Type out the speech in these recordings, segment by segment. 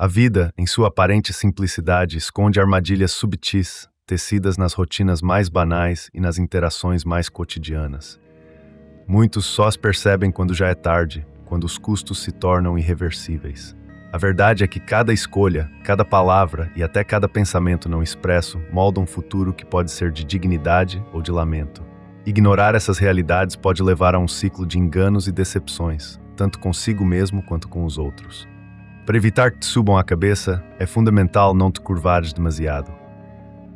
A vida, em sua aparente simplicidade, esconde armadilhas subtis, tecidas nas rotinas mais banais e nas interações mais cotidianas. Muitos só as percebem quando já é tarde, quando os custos se tornam irreversíveis. A verdade é que cada escolha, cada palavra e até cada pensamento não expresso molda um futuro que pode ser de dignidade ou de lamento. Ignorar essas realidades pode levar a um ciclo de enganos e decepções, tanto consigo mesmo quanto com os outros. Para evitar que te subam à cabeça, é fundamental não te curvares demasiado.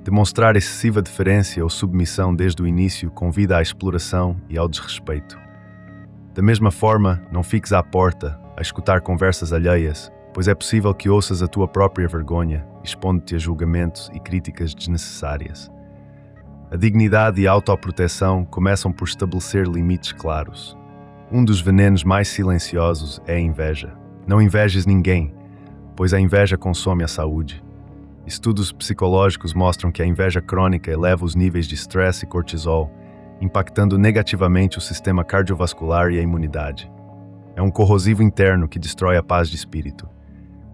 Demonstrar excessiva deferência ou submissão desde o início convida à exploração e ao desrespeito. Da mesma forma, não fiques à porta a escutar conversas alheias, pois é possível que ouças a tua própria vergonha, expondo-te a julgamentos e críticas desnecessárias. A dignidade e a autoproteção começam por estabelecer limites claros. Um dos venenos mais silenciosos é a inveja. Não invejes ninguém, pois a inveja consome a saúde. Estudos psicológicos mostram que a inveja crônica eleva os níveis de estresse e cortisol, impactando negativamente o sistema cardiovascular e a imunidade. É um corrosivo interno que destrói a paz de espírito.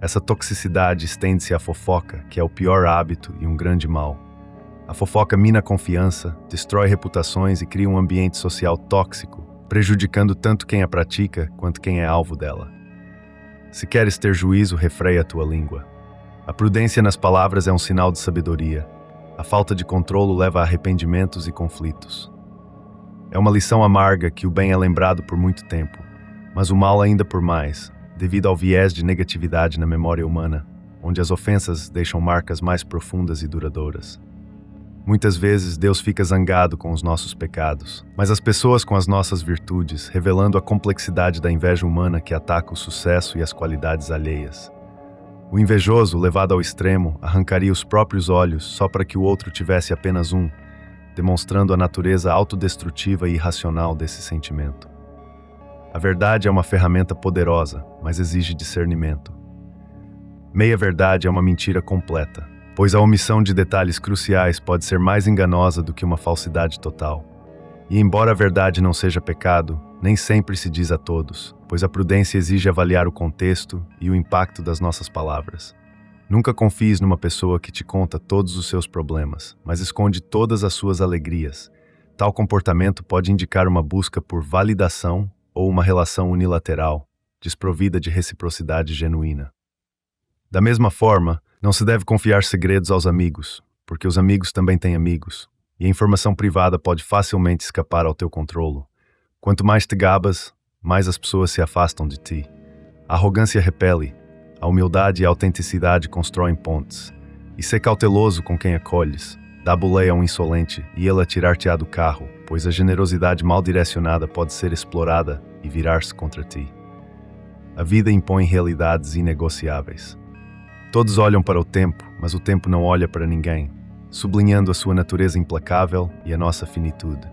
Essa toxicidade estende-se à fofoca, que é o pior hábito e um grande mal. A fofoca mina a confiança, destrói reputações e cria um ambiente social tóxico, prejudicando tanto quem a pratica quanto quem é alvo dela. Se queres ter juízo, refreia a tua língua. A prudência nas palavras é um sinal de sabedoria. A falta de controlo leva a arrependimentos e conflitos. É uma lição amarga que o bem é lembrado por muito tempo, mas o mal ainda por mais, devido ao viés de negatividade na memória humana, onde as ofensas deixam marcas mais profundas e duradouras. Muitas vezes Deus fica zangado com os nossos pecados, mas as pessoas com as nossas virtudes, revelando a complexidade da inveja humana que ataca o sucesso e as qualidades alheias. O invejoso, levado ao extremo, arrancaria os próprios olhos só para que o outro tivesse apenas um, demonstrando a natureza autodestrutiva e irracional desse sentimento. A verdade é uma ferramenta poderosa, mas exige discernimento. Meia-verdade é uma mentira completa, pois a omissão de detalhes cruciais pode ser mais enganosa do que uma falsidade total. E embora a verdade não seja pecado, nem sempre se diz a todos, pois a prudência exige avaliar o contexto e o impacto das nossas palavras. Nunca confies numa pessoa que te conta todos os seus problemas, mas esconde todas as suas alegrias. Tal comportamento pode indicar uma busca por validação ou uma relação unilateral, desprovida de reciprocidade genuína. Da mesma forma, não se deve confiar segredos aos amigos, porque os amigos também têm amigos, e a informação privada pode facilmente escapar ao teu controlo. Quanto mais te gabas, mais as pessoas se afastam de ti. A arrogância repele, a humildade e a autenticidade constroem pontes. E ser cauteloso com quem acolhes. Dá boleia a um insolente e ele atirar-te-á do carro, pois a generosidade mal direcionada pode ser explorada e virar-se contra ti. A vida impõe realidades inegociáveis. Todos olham para o tempo, mas o tempo não olha para ninguém, sublinhando a sua natureza implacável e a nossa finitude.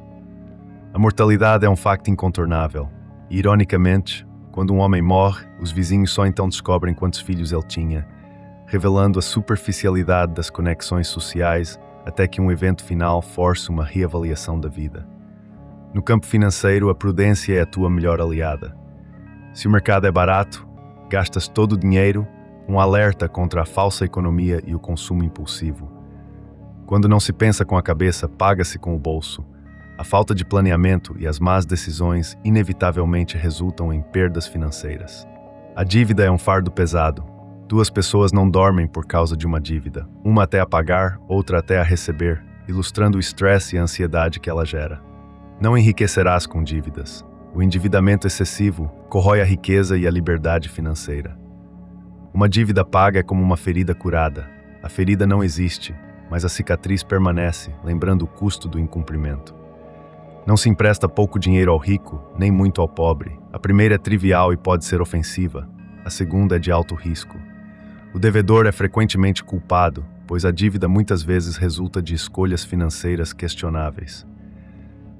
A mortalidade é um facto incontornável, e, ironicamente, quando um homem morre, os vizinhos só então descobrem quantos filhos ele tinha, revelando a superficialidade das conexões sociais até que um evento final force uma reavaliação da vida. No campo financeiro, a prudência é a tua melhor aliada. Se o mercado é barato, gastas todo o dinheiro, um alerta contra a falsa economia e o consumo impulsivo. Quando não se pensa com a cabeça, paga-se com o bolso. A falta de planeamento e as más decisões inevitavelmente resultam em perdas financeiras. A dívida é um fardo pesado. 2 pessoas não dormem por causa de uma dívida, uma até a pagar, outra até a receber, ilustrando o estresse e a ansiedade que ela gera. Não enriquecerás com dívidas. O endividamento excessivo corrói a riqueza e a liberdade financeira. Uma dívida paga é como uma ferida curada. A ferida não existe, mas a cicatriz permanece, lembrando o custo do incumprimento. Não se empresta pouco dinheiro ao rico, nem muito ao pobre. A primeira é trivial e pode ser ofensiva. A segunda é de alto risco. O devedor é frequentemente culpado, pois a dívida muitas vezes resulta de escolhas financeiras questionáveis.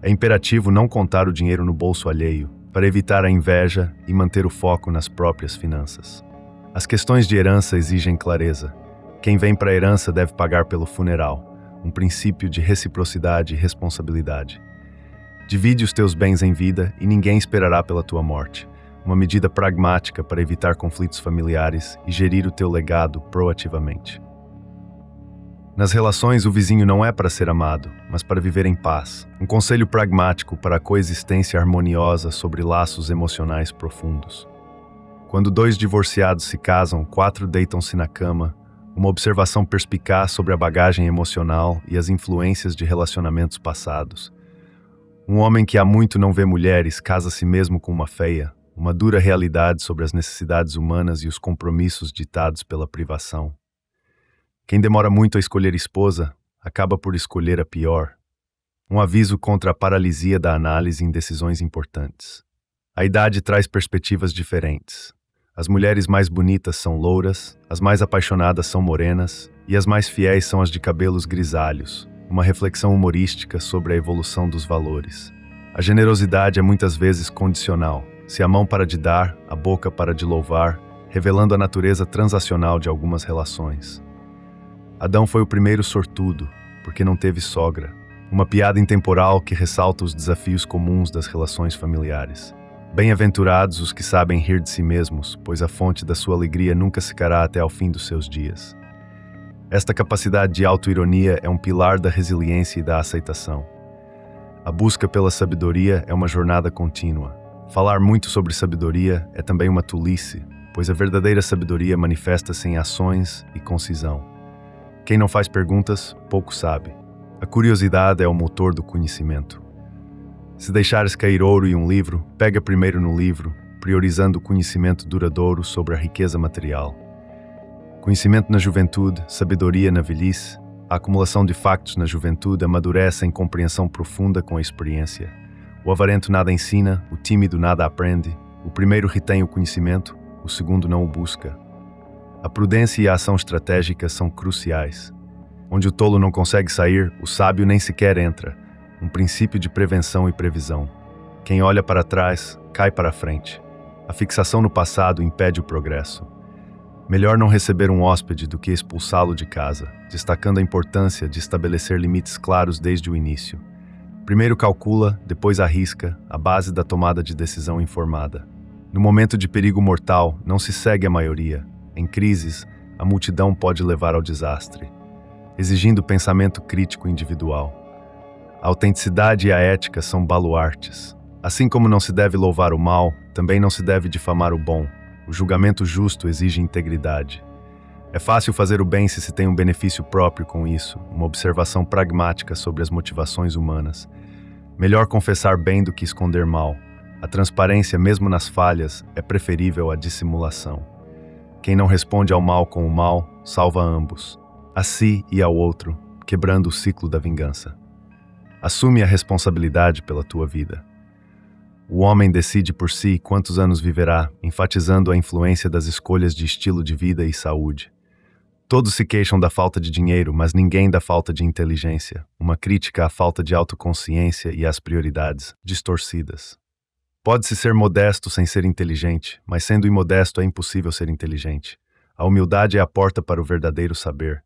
É imperativo não contar o dinheiro no bolso alheio, para evitar a inveja e manter o foco nas próprias finanças. As questões de herança exigem clareza. Quem vem para a herança deve pagar pelo funeral, um princípio de reciprocidade e responsabilidade. Divide os teus bens em vida e ninguém esperará pela tua morte. uma medida pragmática para evitar conflitos familiares e gerir o teu legado proativamente. Nas relações, o vizinho não é para ser amado, mas para viver em paz. Um conselho pragmático para a coexistência harmoniosa sobre laços emocionais profundos. Quando 2 divorciados se casam, 4 deitam-se na cama. Uma observação perspicaz sobre a bagagem emocional e as influências de relacionamentos passados. Um homem que há muito não vê mulheres casa-se mesmo com uma feia, uma dura realidade sobre as necessidades humanas e os compromissos ditados pela privação. Quem demora muito a escolher esposa, acaba por escolher a pior. Um aviso contra a paralisia da análise em decisões importantes. A idade traz perspectivas diferentes. As mulheres mais bonitas são louras, as mais apaixonadas são morenas, e as mais fiéis são as de cabelos grisalhos, uma reflexão humorística sobre a evolução dos valores. A generosidade é muitas vezes condicional. Se a mão para de dar, a boca para de louvar, revelando a natureza transacional de algumas relações. Adão foi o primeiro sortudo, porque não teve sogra. Uma piada intemporal que ressalta os desafios comuns das relações familiares. Bem-aventurados os que sabem rir de si mesmos, pois a fonte da sua alegria nunca secará até ao fim dos seus dias. Esta capacidade de autoironia é um pilar da resiliência e da aceitação. A busca pela sabedoria é uma jornada contínua. Falar muito sobre sabedoria é também uma tolice, pois a verdadeira sabedoria manifesta-se em ações e concisão. Quem não faz perguntas, pouco sabe. A curiosidade é o motor do conhecimento. Se deixares cair ouro em um livro, pega primeiro no livro, priorizando o conhecimento duradouro sobre a riqueza material. Conhecimento na juventude, sabedoria na velhice, a acumulação de factos na juventude amadurece em compreensão profunda com a experiência. O avarento nada ensina, o tímido nada aprende, o primeiro retém o conhecimento, o segundo não o busca. A prudência e a ação estratégica são cruciais. Onde o tolo não consegue sair, o sábio nem sequer entra. Um princípio de prevenção e previsão. Quem olha para trás, cai para a frente. A fixação no passado impede o progresso. Melhor não receber um hóspede do que expulsá-lo de casa, destacando a importância de estabelecer limites claros desde o início. Primeiro calcula, depois arrisca, a base da tomada de decisão informada. No momento de perigo mortal, não se segue a maioria. Em crises, a multidão pode levar ao desastre, exigindo pensamento crítico individual. A autenticidade e a ética são baluartes. Assim como não se deve louvar o mal, também não se deve difamar o bom. O julgamento justo exige integridade. É fácil fazer o bem se se tem um benefício próprio com isso, uma observação pragmática sobre as motivações humanas. Melhor confessar bem do que esconder mal. A transparência, mesmo nas falhas, é preferível à dissimulação. Quem não responde ao mal com o mal, salva ambos, a si e ao outro, quebrando o ciclo da vingança. Assume a responsabilidade pela tua vida. O homem decide por si quantos anos viverá, enfatizando a influência das escolhas de estilo de vida e saúde. Todos se queixam da falta de dinheiro, mas ninguém da falta de inteligência, uma crítica à falta de autoconsciência e às prioridades distorcidas. Pode-se ser modesto sem ser inteligente, mas sendo imodesto é impossível ser inteligente. A humildade é a porta para o verdadeiro saber.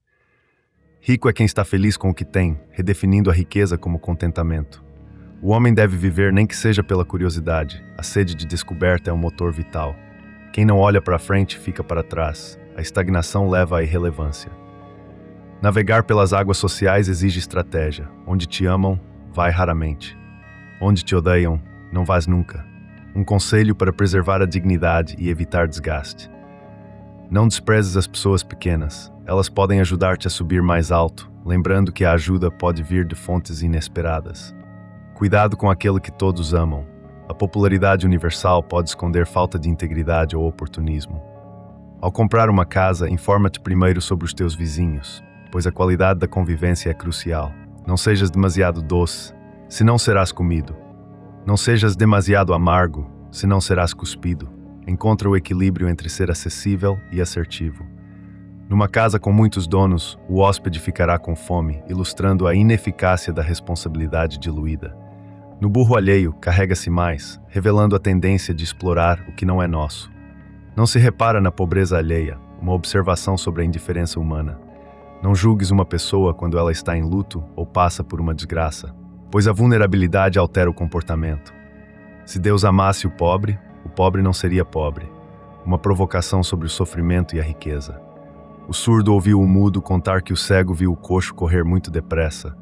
Rico é quem está feliz com o que tem, redefinindo a riqueza como contentamento. O homem deve viver nem que seja pela curiosidade. A sede de descoberta é um motor vital. Quem não olha para frente fica para trás. A estagnação leva à irrelevância. Navegar pelas águas sociais exige estratégia. Onde te amam, vai raramente. Onde te odeiam, não vás nunca. Um conselho para preservar a dignidade e evitar desgaste. Não desprezes as pessoas pequenas. Elas podem ajudar-te a subir mais alto, lembrando que a ajuda pode vir de fontes inesperadas. Cuidado com aquele que todos amam. A popularidade universal pode esconder falta de integridade ou oportunismo. Ao comprar uma casa, informa-te primeiro sobre os teus vizinhos, pois a qualidade da convivência é crucial. Não sejas demasiado doce, senão serás comido. Não sejas demasiado amargo, senão serás cuspido. Encontra o equilíbrio entre ser acessível e assertivo. Numa casa com muitos donos, o hóspede ficará com fome, ilustrando a ineficácia da responsabilidade diluída. No burro alheio, carrega-se mais, revelando a tendência de explorar o que não é nosso. Não se repara na pobreza alheia, uma observação sobre a indiferença humana. Não julgues uma pessoa quando ela está em luto ou passa por uma desgraça, pois a vulnerabilidade altera o comportamento. Se Deus amasse o pobre, o pobre não seria pobre. Uma provocação sobre o sofrimento e a riqueza. O surdo ouviu o mudo contar que o cego viu o coxo correr muito depressa.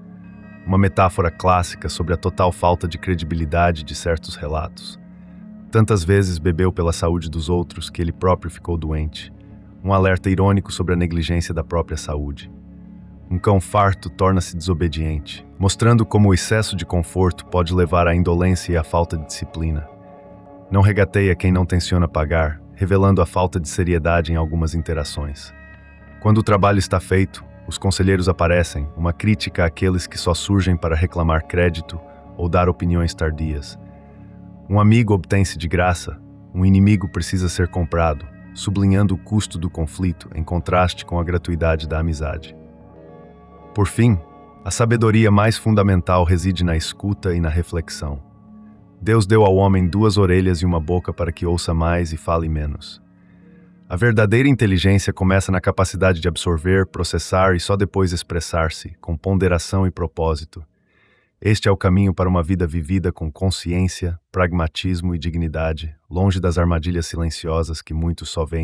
Uma metáfora clássica sobre a total falta de credibilidade de certos relatos. Tantas vezes bebeu pela saúde dos outros que ele próprio ficou doente. Um alerta irônico sobre a negligência da própria saúde. Um cão farto torna-se desobediente, mostrando como o excesso de conforto pode levar à indolência e à falta de disciplina. Não regateia quem não tenciona pagar, revelando a falta de seriedade em algumas interações. Quando o trabalho está feito, os conselheiros aparecem, uma crítica àqueles que só surgem para reclamar crédito ou dar opiniões tardias. Um amigo obtém-se de graça, um inimigo precisa ser comprado, sublinhando o custo do conflito em contraste com a gratuidade da amizade. Por fim, a sabedoria mais fundamental reside na escuta e na reflexão. Deus deu ao homem 2 orelhas e uma boca para que ouça mais e fale menos. A verdadeira inteligência começa na capacidade de absorver, processar e só depois expressar-se, com ponderação e propósito. Este é o caminho para uma vida vivida com consciência, pragmatismo e dignidade, longe das armadilhas silenciosas que muitos só veem